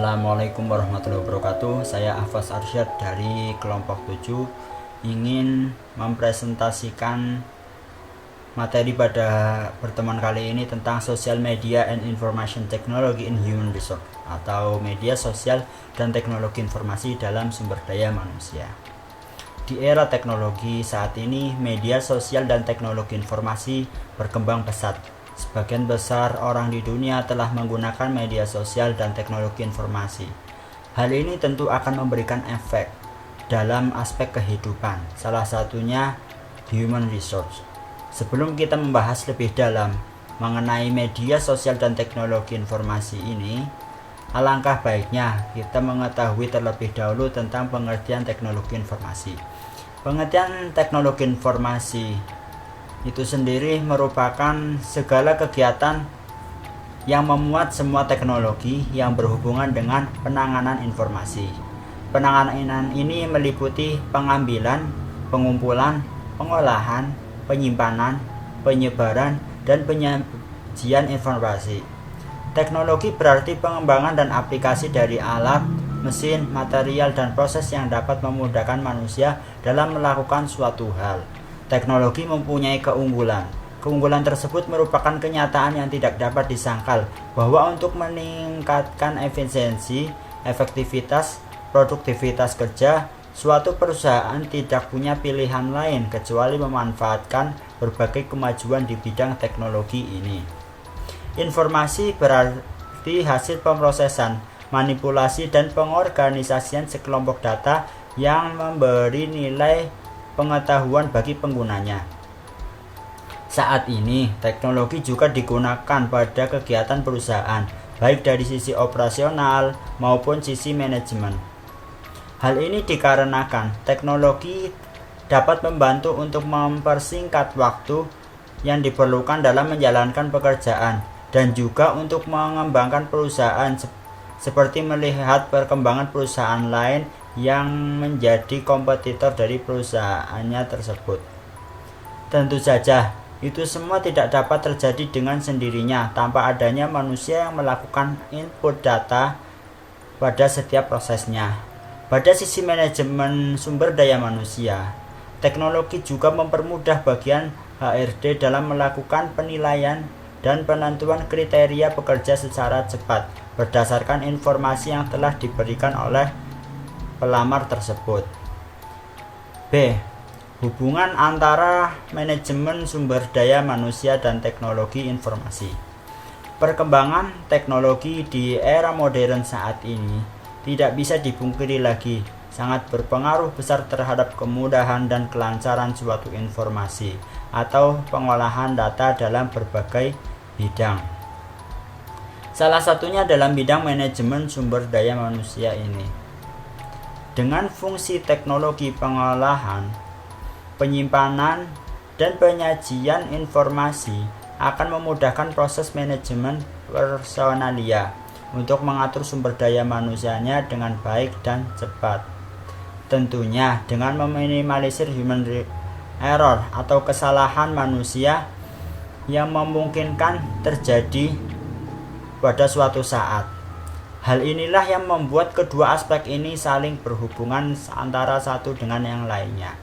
Assalamualaikum warahmatullahi wabarakatuh. Saya Ahfaz Arsyad dari kelompok 7 ingin mempresentasikan materi pada pertemuan kali ini tentang Social Media and Information Technology in Human Resource atau media sosial dan teknologi informasi dalam sumber daya manusia. Di era teknologi saat ini, media sosial dan teknologi informasi berkembang pesat. Sebagian besar orang di dunia telah menggunakan media sosial dan teknologi informasi. Hal ini tentu akan memberikan efek dalam aspek kehidupan, salah satunya human resource. Sebelum kita membahas lebih dalam mengenai media sosial dan teknologi informasi ini, alangkah baiknya kita mengetahui terlebih dahulu tentang pengertian teknologi informasi. Pengertian teknologi informasi itu sendiri merupakan segala kegiatan yang memuat semua teknologi yang berhubungan dengan penanganan informasi. Penanganan ini meliputi pengambilan, pengumpulan, pengolahan, penyimpanan, penyebaran, dan penyajian informasi. Teknologi berarti pengembangan dan aplikasi dari alat, mesin, material, dan proses yang dapat memudahkan manusia dalam melakukan suatu hal. Teknologi mempunyai keunggulan. Keunggulan tersebut merupakan kenyataan yang tidak dapat disangkal bahwa untuk meningkatkan efisiensi, efektivitas, produktivitas kerja, suatu perusahaan tidak punya pilihan lain kecuali memanfaatkan berbagai kemajuan di bidang teknologi ini. Informasi berarti hasil pemrosesan, manipulasi, dan pengorganisasian sekelompok data yang memberi nilai pengetahuan bagi penggunanya. Saat ini, teknologi juga digunakan pada kegiatan perusahaan, baik dari sisi operasional maupun sisi manajemen. Hal ini dikarenakan teknologi dapat membantu untuk mempersingkat waktu yang diperlukan dalam menjalankan pekerjaan dan juga untuk mengembangkan perusahaan seperti melihat perkembangan perusahaan lain yang menjadi kompetitor dari perusahaannya tersebut. Tentu saja, itu semua tidak dapat terjadi dengan sendirinya tanpa adanya manusia yang melakukan input data pada setiap prosesnya. Pada sisi manajemen sumber daya manusia, teknologi juga mempermudah bagian HRD dalam melakukan penilaian dan penentuan kriteria pekerja secara cepat berdasarkan informasi yang telah diberikan oleh pelamar tersebut. B. Hubungan antara manajemen sumber daya manusia dan teknologi informasi. Perkembangan teknologi di era modern saat ini tidak bisa dipungkiri lagi sangat berpengaruh besar terhadap kemudahan dan kelancaran suatu informasi atau pengolahan data dalam berbagai bidang. Salah satunya dalam bidang manajemen sumber daya manusia ini. Dengan fungsi teknologi pengolahan, penyimpanan, dan penyajian informasi akan memudahkan proses manajemen personalia untuk mengatur sumber daya manusianya dengan baik dan cepat. Tentunya dengan meminimalisir human error atau kesalahan manusia yang memungkinkan terjadi pada suatu saat. Hal inilah yang membuat kedua aspek ini saling berhubungan antara satu dengan yang lainnya.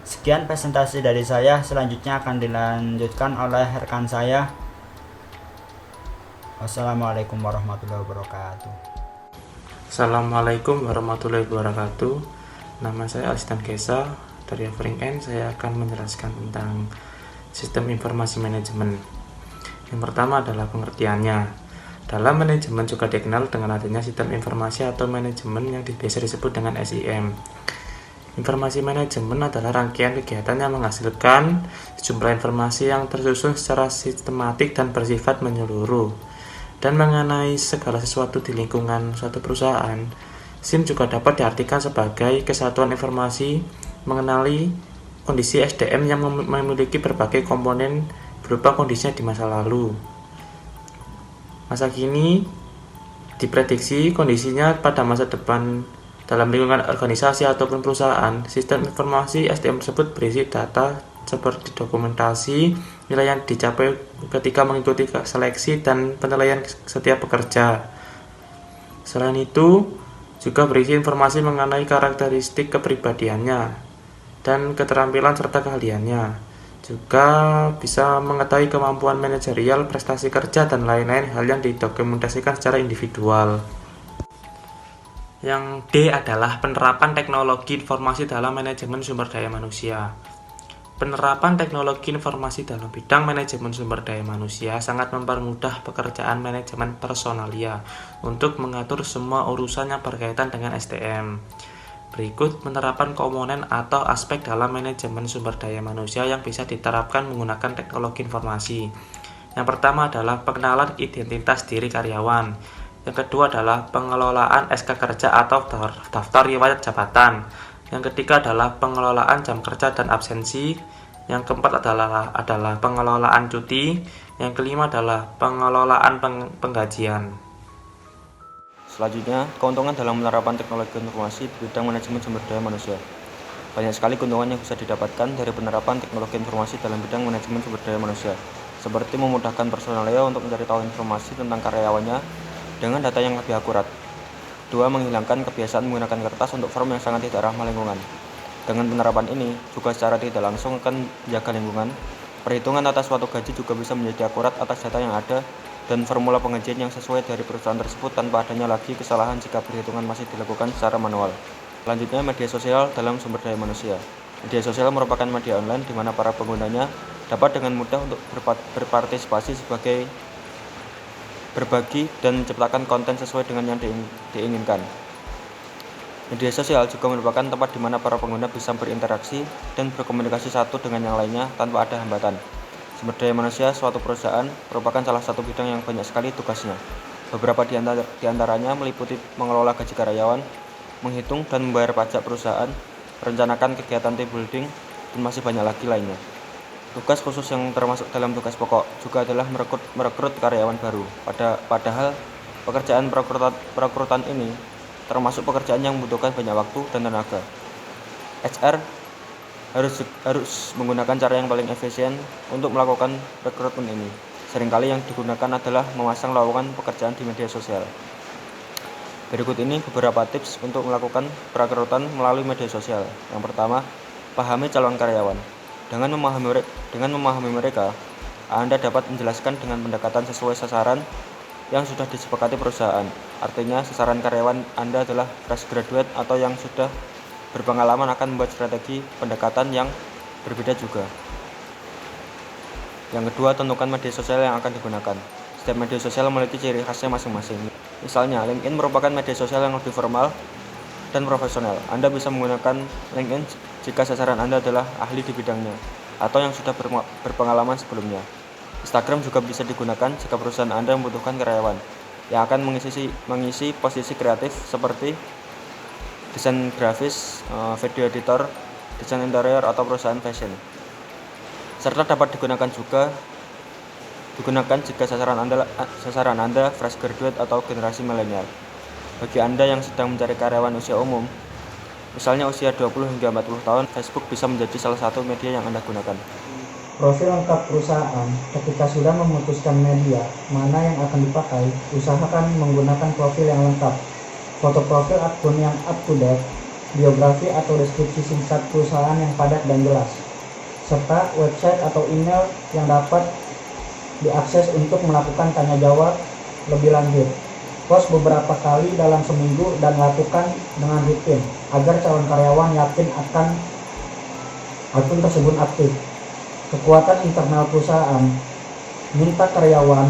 Sekian presentasi dari saya, selanjutnya akan dilanjutkan oleh rekan saya. Wassalamualaikum warahmatullahi wabarakatuh. Assalamualaikum warahmatullahi wabarakatuh. Nama saya Asistan Kesa dari Offering N. Saya akan menjelaskan tentang sistem informasi manajemen. Yang pertama adalah pengertiannya. Dalam manajemen juga dikenal dengan adanya sistem informasi atau manajemen yang biasa disebut dengan SIM. Informasi manajemen adalah rangkaian kegiatan yang menghasilkan sejumlah informasi yang tersusun secara sistematik dan bersifat menyeluruh dan mengenai segala sesuatu di lingkungan suatu perusahaan. SIM juga dapat diartikan sebagai kesatuan informasi mengenali kondisi SDM yang memiliki berbagai komponen berupa kondisinya di masa lalu, masa kini, diprediksi kondisinya pada masa depan dalam lingkungan organisasi ataupun perusahaan. Sistem informasi SDM tersebut berisi data seperti dokumentasi, nilai yang dicapai ketika mengikuti seleksi dan penilaian setiap pekerja. Selain itu, juga berisi informasi mengenai karakteristik kepribadiannya dan keterampilan serta keahliannya. Juga bisa mengetahui kemampuan manajerial, prestasi kerja, dan lain-lain hal yang didokumentasikan secara individual. Yang D adalah penerapan teknologi informasi dalam manajemen sumber daya manusia. Penerapan teknologi informasi dalam bidang manajemen sumber daya manusia sangat mempermudah pekerjaan manajemen personalia untuk mengatur semua urusan yang berkaitan dengan SDM. Berikut penerapan komponen atau aspek dalam manajemen sumber daya manusia yang bisa diterapkan menggunakan teknologi informasi. Yang pertama adalah pengenalan identitas diri karyawan. Yang kedua adalah pengelolaan SK kerja atau daftar riwayat jabatan. Yang ketiga adalah pengelolaan jam kerja dan absensi. Yang keempat adalah pengelolaan cuti. Yang kelima adalah pengelolaan penggajian. Selanjutnya, keuntungan dalam penerapan teknologi informasi di bidang manajemen sumber daya manusia. Banyak sekali keuntungan yang bisa didapatkan dari penerapan teknologi informasi dalam bidang manajemen sumber daya manusia, seperti memudahkan personalia untuk mencari tahu informasi tentang karyawannya dengan data yang lebih akurat. Kedua, menghilangkan kebiasaan menggunakan kertas untuk form yang sangat tidak ramah lingkungan. Dengan penerapan ini, juga secara tidak langsung akan menjaga lingkungan. Perhitungan atas suatu gaji juga bisa menjadi akurat atas data yang ada dan formula penggajian yang sesuai dari perusahaan tersebut tanpa adanya lagi kesalahan jika perhitungan masih dilakukan secara manual. Selanjutnya, media sosial dalam sumber daya manusia. Media sosial merupakan media online di mana para penggunanya dapat dengan mudah untuk berpartisipasi sebagai berbagi dan menciptakan konten sesuai dengan yang diinginkan. Media sosial juga merupakan tempat di mana para pengguna bisa berinteraksi dan berkomunikasi satu dengan yang lainnya tanpa ada hambatan. Sumber daya manusia suatu perusahaan merupakan salah satu bidang yang banyak sekali tugasnya. Beberapa di antaranya meliputi mengelola gaji karyawan, menghitung dan membayar pajak perusahaan, merencanakan kegiatan team building, dan masih banyak lagi lainnya. Tugas khusus yang termasuk dalam tugas pokok juga adalah merekrut karyawan baru. Padahal pekerjaan perekrutan ini termasuk pekerjaan yang membutuhkan banyak waktu dan tenaga. HR harus menggunakan cara yang paling efisien untuk melakukan rekrutmen ini. Seringkali yang digunakan adalah memasang lowongan pekerjaan di media sosial. Berikut ini beberapa tips untuk melakukan perekrutan melalui media sosial. Yang pertama, pahami calon karyawan. Dengan memahami mereka, Anda dapat menjelaskan dengan pendekatan sesuai sasaran yang sudah disepakati perusahaan. Artinya, sasaran karyawan Anda adalah fresh graduate atau yang sudah berpengalaman akan membuat strategi pendekatan yang berbeda juga. Yang kedua, tentukan media sosial yang akan digunakan. Setiap media sosial memiliki ciri khasnya masing-masing. Misalnya, LinkedIn merupakan media sosial yang lebih formal dan profesional. Anda bisa menggunakan LinkedIn jika sasaran Anda adalah ahli di bidangnya atau yang sudah berpengalaman sebelumnya. Instagram juga bisa digunakan jika perusahaan Anda membutuhkan karyawan yang akan mengisi posisi kreatif seperti desain grafis, video editor, desain interior, atau perusahaan fashion. Serta dapat digunakan jika sasaran Anda fresh graduate atau generasi milenial. Bagi Anda yang sedang mencari karyawan usia umum, misalnya usia 20 hingga 40 tahun, Facebook bisa menjadi salah satu media yang Anda gunakan. Profil lengkap perusahaan. Ketika sudah memutuskan media mana yang akan dipakai, usahakan menggunakan profil yang lengkap. Foto profil akun yang up to date, biografi atau deskripsi singkat perusahaan yang padat dan jelas, serta website atau email yang dapat diakses untuk melakukan tanya jawab lebih lanjut. Post beberapa kali dalam seminggu dan lakukan dengan rutin agar calon karyawan yakin akan akun tersebut aktif. Kekuatan internal perusahaan. Minta karyawan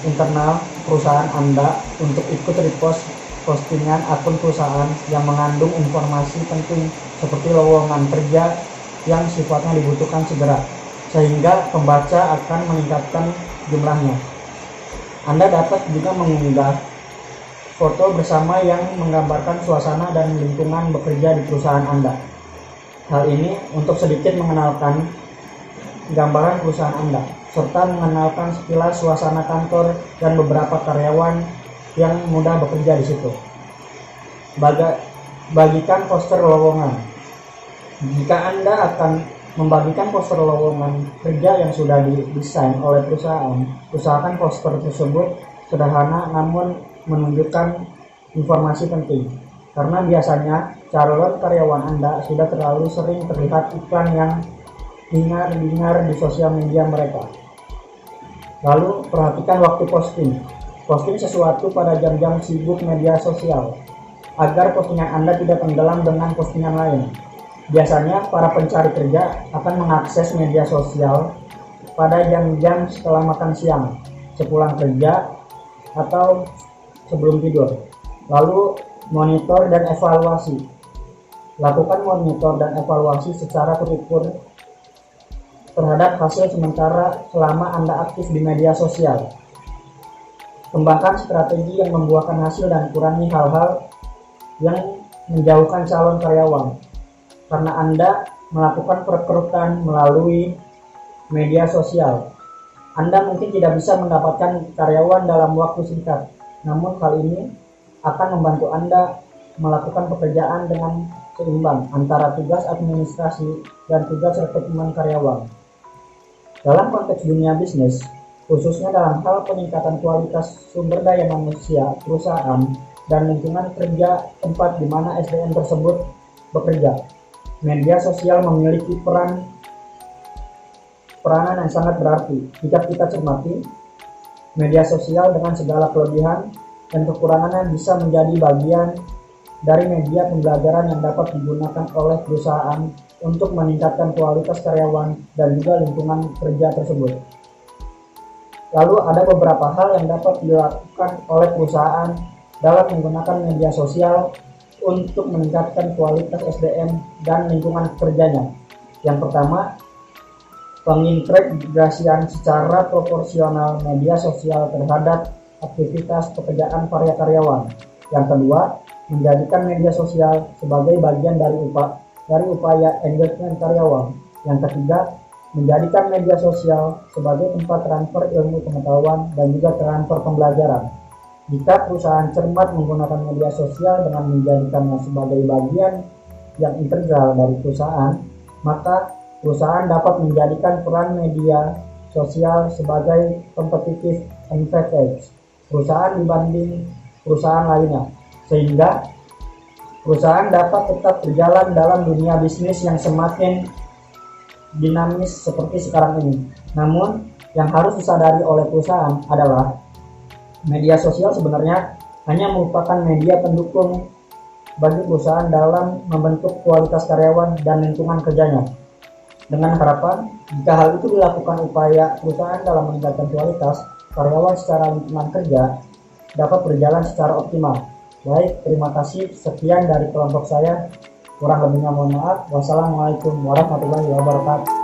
internal perusahaan Anda untuk ikut repost postingan akun perusahaan yang mengandung informasi penting seperti lowongan kerja yang sifatnya dibutuhkan segera, sehingga pembaca akan meningkatkan jumlahnya. Anda dapat juga mengunggah foto bersama yang menggambarkan suasana dan lingkungan bekerja di perusahaan Anda. Hal ini untuk sedikit mengenalkan gambaran perusahaan Anda, serta mengenalkan sekilas suasana kantor dan beberapa karyawan yang mudah bekerja di situ. Bagikan poster lowongan. Jika Anda akan membagikan poster lowongan kerja yang sudah didesain oleh perusahaan, usahakan poster tersebut sederhana namun menunjukkan informasi penting, karena biasanya calon karyawan Anda sudah terlalu sering terlihat iklan yang hingar-bingar di sosial media mereka. Lalu perhatikan waktu posting. Posting sesuatu pada jam-jam sibuk media sosial, agar postingan Anda tidak tenggelam dengan postingan lain. Biasanya para pencari kerja akan mengakses media sosial pada jam-jam setelah makan siang, sepulang kerja, atau sebelum tidur. Lalu monitor dan evaluasi. Lakukan monitor dan evaluasi secara terukur terhadap hasil sementara selama Anda aktif di media sosial. Kembangkan strategi yang membuahkan hasil dan kurangi hal-hal yang menjauhkan calon karyawan, karena Anda melakukan perekrutan melalui media sosial. Anda mungkin tidak bisa mendapatkan karyawan dalam waktu singkat, namun hal ini akan membantu Anda melakukan pekerjaan dengan seimbang antara tugas administrasi dan tugas rekrutmen karyawan. Dalam konteks dunia bisnis, khususnya dalam hal peningkatan kualitas sumber daya manusia perusahaan dan lingkungan kerja tempat di mana SDM tersebut bekerja, media sosial memiliki peranan yang sangat berarti. Jika kita cermati, media sosial dengan segala kelebihan dan kekurangannya bisa menjadi bagian dari media pembelajaran yang dapat digunakan oleh perusahaan untuk meningkatkan kualitas karyawan dan juga lingkungan kerja tersebut. Lalu ada beberapa hal yang dapat dilakukan oleh perusahaan dalam menggunakan media sosial untuk meningkatkan kualitas SDM dan lingkungan kerjanya. Yang pertama, pengintegrasian secara proporsional media sosial terhadap aktivitas pekerjaan para karyawan. Yang kedua, menjadikan media sosial sebagai bagian dari upaya engagement karyawan. Yang ketiga, menjadikan media sosial sebagai tempat transfer ilmu pengetahuan dan juga transfer pembelajaran. Jika perusahaan cermat menggunakan media sosial dengan menjadikannya sebagai bagian yang integral dari perusahaan, maka perusahaan dapat menjadikan peran media sosial sebagai competitive advantage perusahaan dibanding perusahaan lainnya, sehingga perusahaan dapat tetap berjalan dalam dunia bisnis yang semakin dinamis seperti sekarang ini. Namun, yang harus disadari oleh perusahaan adalah media sosial sebenarnya hanya merupakan media pendukung bagi perusahaan dalam membentuk kualitas karyawan dan lingkungan kerjanya. Dengan harapan, jika hal itu dilakukan upaya perusahaan dalam meningkatkan kualitas karyawan secara lingkungan kerja dapat berjalan secara optimal. Baik, terima kasih. Sekian dari kelompok saya. Kurang lebihnya mohon maaf. Wassalamualaikum warahmatullahi wabarakatuh.